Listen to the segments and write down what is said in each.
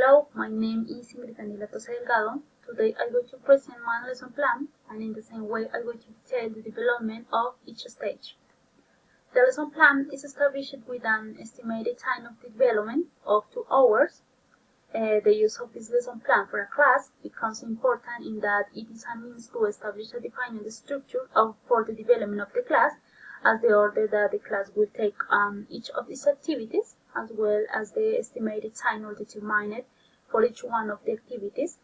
Hello, my name is Ingrid Daniela Tosa Delgado. Today I'm going to present my lesson plan, and in the same way I'm going to detail the development of each stage. The lesson plan is established with an estimated time of development of 2 hours. The use of this lesson plan for a class becomes important in that it is a means to establish a defined structure for the development of the class, as the order that the class will take on each of these activities, as well as the estimated time or determined for each one of the activities.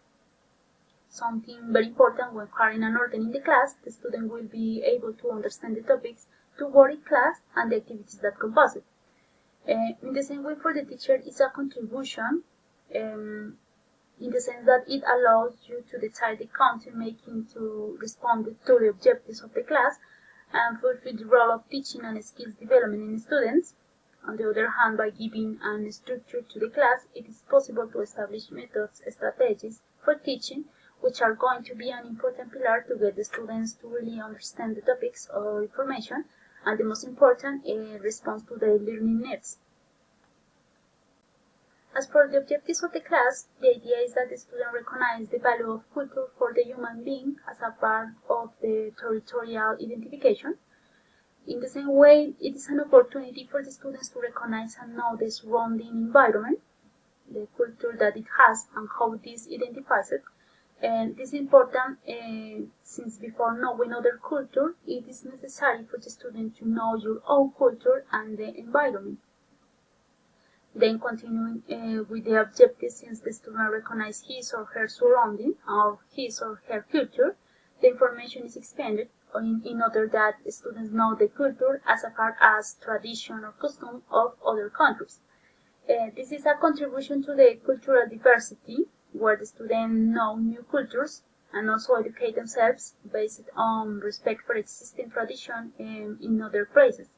Something very important when carrying an order in the class, the student will be able to understand the topics toward the class and the activities that compose it. In the same way for the teacher, it's a contribution in the sense that it allows you to decide the content making to respond to the objectives of the class and fulfill the role of teaching and skills development in students. On the other hand, by giving a structure to the class, it is possible to establish methods, strategies for teaching, which are going to be an important pillar to get the students to really understand the topics or information, and the most important, response to their learning needs. As for the objectives of the class, the idea is that the student recognize the value of culture for the human being as a part of the territorial identification. In the same way, it is an opportunity for the students to recognize and know the surrounding environment, the culture that it has, and how this identifies it. And this is important since before knowing other culture, it is necessary for the student to know your own culture and the environment. Then continuing with the objectives, since the student recognizes his or her surrounding or his or her culture, the information is expanded in order that the students know the culture as a part as tradition or custom of other countries. This is a contribution to the cultural diversity, where the students know new cultures and also educate themselves based on respect for existing tradition in other places.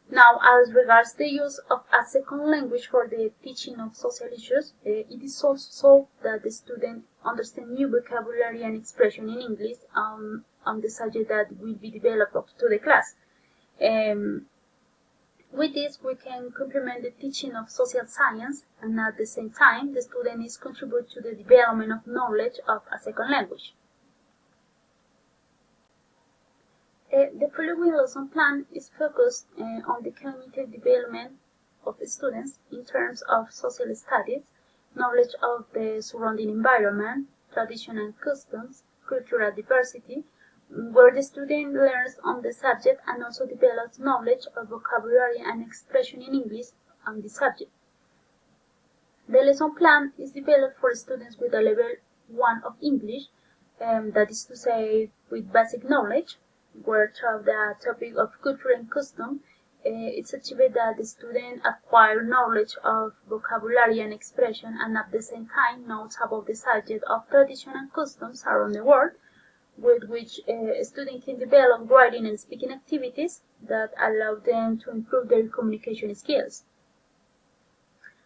Now, as regards the use of a second language for the teaching of social issues, it is also so that the student understands new vocabulary and expression in English on the subject that will be developed up to the class. With this, we can complement the teaching of social science, and at the same time, the student is contributing to the development of knowledge of a second language. The following lesson plan is focused on the cognitive development of the students in terms of social studies, knowledge of the surrounding environment, tradition and customs, cultural diversity, where the student learns on the subject and also develops knowledge of vocabulary and expression in English on the subject. The lesson plan is developed for students with a level 1 of English, that is to say, with basic knowledge, where through the topic of culture and custom, it's achieved that the student acquire knowledge of vocabulary and expression, and at the same time knows about the subject of tradition and customs around the world, with which a student can develop writing and speaking activities that allow them to improve their communication skills.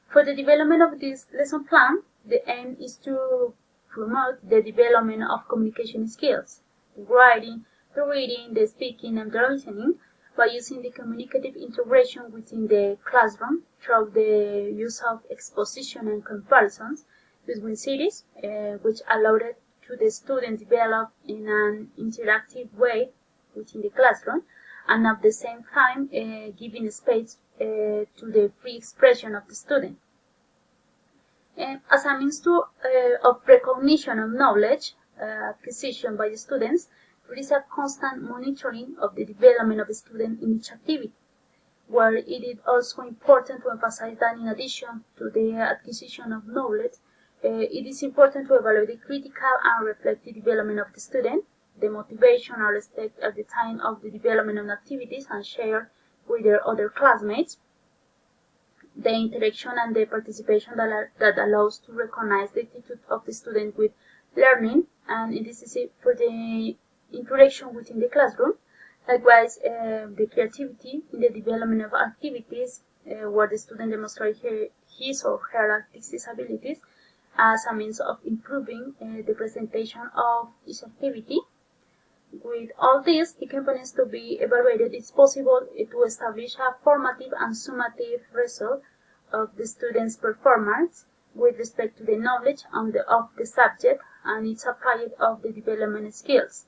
For the development of this lesson plan, the aim is to promote the development of communication skills, the writing, the reading, the speaking, and the listening, by using the communicative integration within the classroom through the use of exposition and comparisons between cities, which allowed to the student develop in an interactive way within the classroom, and at the same time giving space to the free expression of the student. As a means of recognition of knowledge acquisition by the students, there is a constant monitoring of the development of the student in each activity, where it is also important to emphasize that in addition to the acquisition of knowledge, it is important to evaluate the critical and reflective development of the student, the motivation and respect at the time of the development of activities and share with their other classmates, the interaction and the participation that allows to recognize the attitude of the student with learning, and this is it for the interaction within the classroom. Likewise, the creativity in the development of activities where the student demonstrates his or her artistic abilities as a means of improving the presentation of each activity. With all these components to be evaluated, it's possible to establish a formative and summative result of the student's performance, with respect to the knowledge of the subject and its applied of the development skills.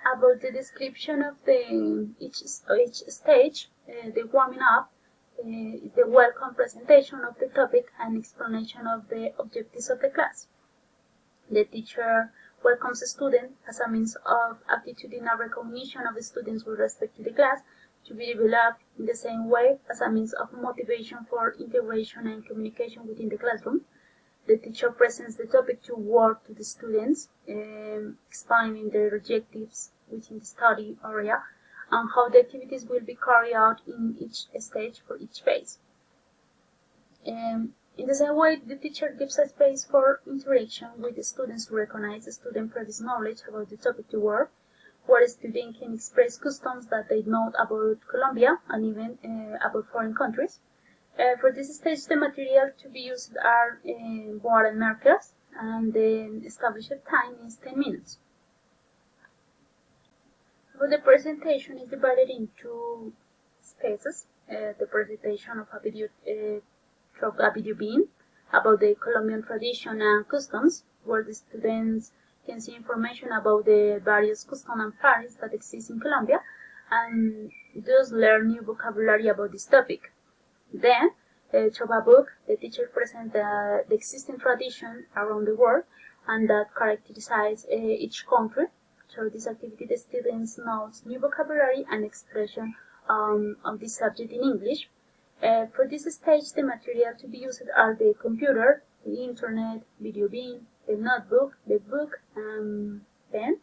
About the description of each stage, the warming up is the welcome presentation of the topic and explanation of the objectives of the class. The teacher welcomes the student as a means of attitudinal recognition of the students with respect to the class, to be developed in the same way as a means of motivation for integration and communication within the classroom. The teacher presents the topic to work to the students, explaining their objectives within the study area and how the activities will be carried out in each stage for each phase. In the same way, the teacher gives a space for interaction with the students to recognize the student's previous knowledge about the topic to work, where a student can express customs that they know about Colombia and even about foreign countries. For this stage, the material to be used are board and markers, and the established time is 10 minutes. So the presentation is divided into spaces. The presentation of a video being about the Colombian tradition and customs, where the students can see information about the various customs and parties that exist in Colombia, and thus learn new vocabulary about this topic. Then, through a book, the teacher presents the existing tradition around the world and that characterizes each country. Through this activity, the students know new vocabulary and expression of this subject in English. For this stage, the material to be used are the computer, the internet, video bean, the notebook, the book, and pen.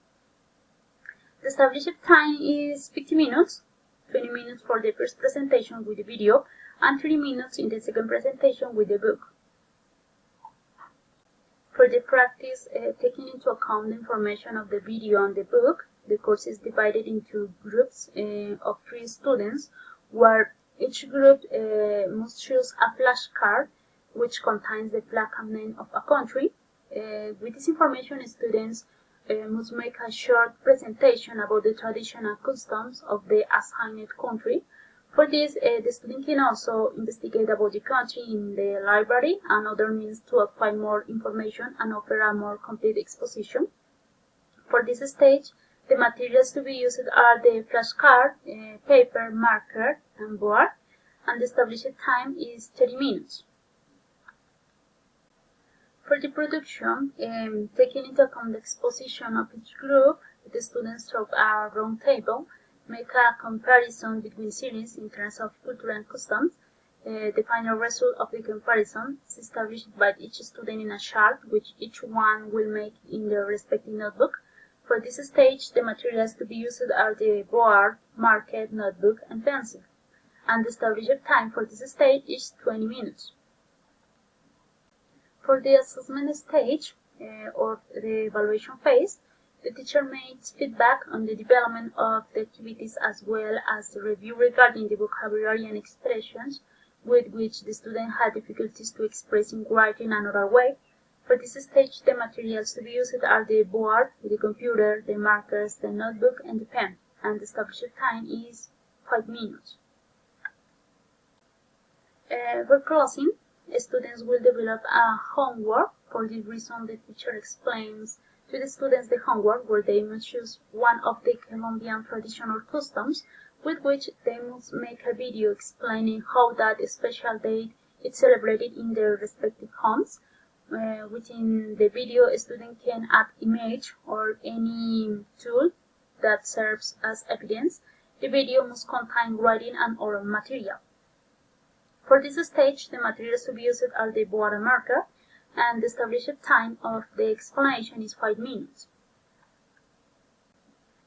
The established time is 50 minutes, 20 minutes for the first presentation with the video, and 30 minutes in the second presentation with the book. For the practice, taking into account the information of the video and the book, the course is divided into groups of 3 students, where each group must choose a flashcard which contains the flag and name of a country. With this information, students must make a short presentation about the tradition and customs of the assigned country. For this, the student can also investigate about the country in the library and other means to acquire more information and offer a more complete exposition. For this stage, the materials to be used are the flashcard, paper, marker, and board, and the established time is 30 minutes. For the production, taking into account the exposition of each group, the students throw a round table, make a comparison between series in terms of culture and customs. The final result of the comparison is established by each student in a chart, which each one will make in their respective notebook. For this stage, the materials to be used are the board, marker, notebook, and pencil, and the established time for this stage is 20 minutes. For the assessment stage, or the evaluation phase, the teacher makes feedback on the development of the activities as well as the review regarding the vocabulary and expressions with which the student had difficulties to express in writing another way. For this stage, the materials to be used are the board, the computer, the markers, the notebook, and the pen, and the established time is 5 minutes. For closing, students will develop a homework. For this reason, the teacher explains to the students the homework, where they must choose one of the Colombian traditional customs, with which they must make a video explaining how that special date is celebrated in their respective homes. Within the video, a student can add image or any tool that serves as evidence. The video must contain writing and oral material. For this stage, the materials to be used are the board and marker, and the established time of the explanation is 5 minutes.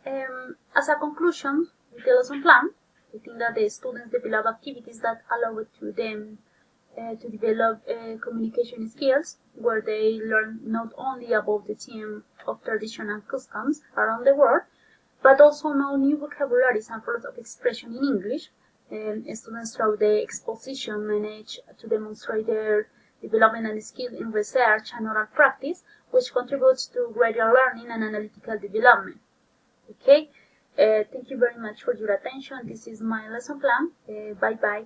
As a conclusion, with the lesson plan, I think that the students develop activities that allow to them to develop communication skills, where they learn not only about the theme of tradition and customs around the world, but also know new vocabularies and forms of expression in English. Students through the exposition manage to demonstrate their development and skill in research and oral practice, which contributes to greater learning and analytical development. Okay, thank you very much for your attention. This is my lesson plan. Bye bye.